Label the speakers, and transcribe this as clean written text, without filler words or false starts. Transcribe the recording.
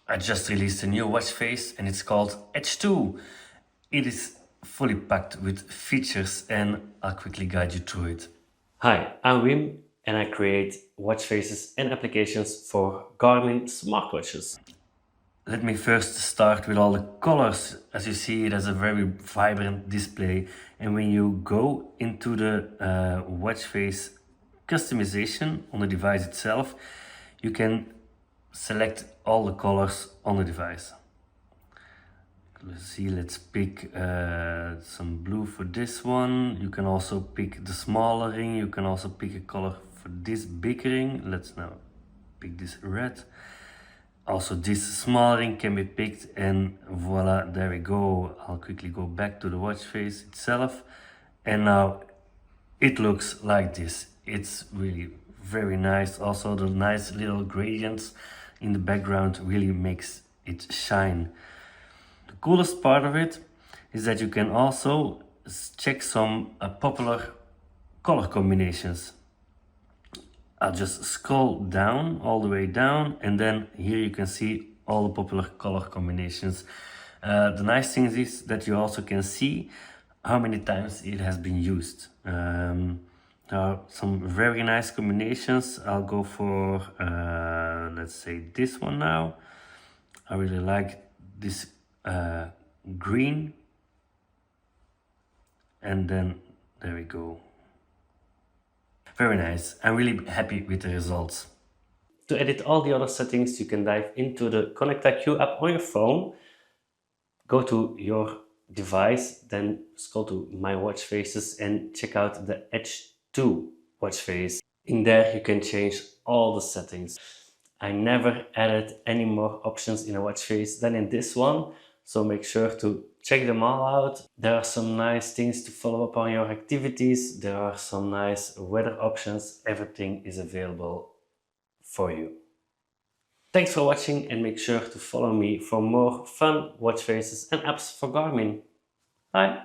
Speaker 1: I just released a new watch face and it's called Edge 2. It is fully packed with features and I'll quickly guide you through it. Hi, I'm Wim and I create watch faces and applications for Garmin smartwatches. Let me first start with all the colors. As you see, it has a very vibrant display, and when you go into the watch face customization on the device itself, you can select all the colors on the device. Let's see, let's pick some blue for this one. You can also pick the smaller ring. You can also pick a color for this big ring. Let's now pick this red. Also, this small ring can be picked, and voila, there we go. I'll quickly go back to the watch face itself, and now it looks like this. It's really very nice. Also, the nice little gradients in the background really makes it shine. The coolest part of it is that you can also check some popular color combinations. I'll just scroll down, all the way down, and then here you can see all the popular color combinations. The nice thing is that you also can see how many times it has been used. There are some very nice combinations. I'll go for, let's say, this one now. I really like this green. And then there we go. Very nice. I'm really happy with the results. To edit all the other settings, you can dive into the Connect IQ app on your phone. Go to your device, then scroll to My Watch Faces and check out the Edge 2 watch face. In there you can change all the settings. I never added any more options in a watch face than in this one, so make sure to check them all out. There are some nice things to follow up on your activities. There are some nice weather options. Everything is available for you. Thanks for watching and make sure to follow me for more fun watch faces and apps for Garmin. Bye!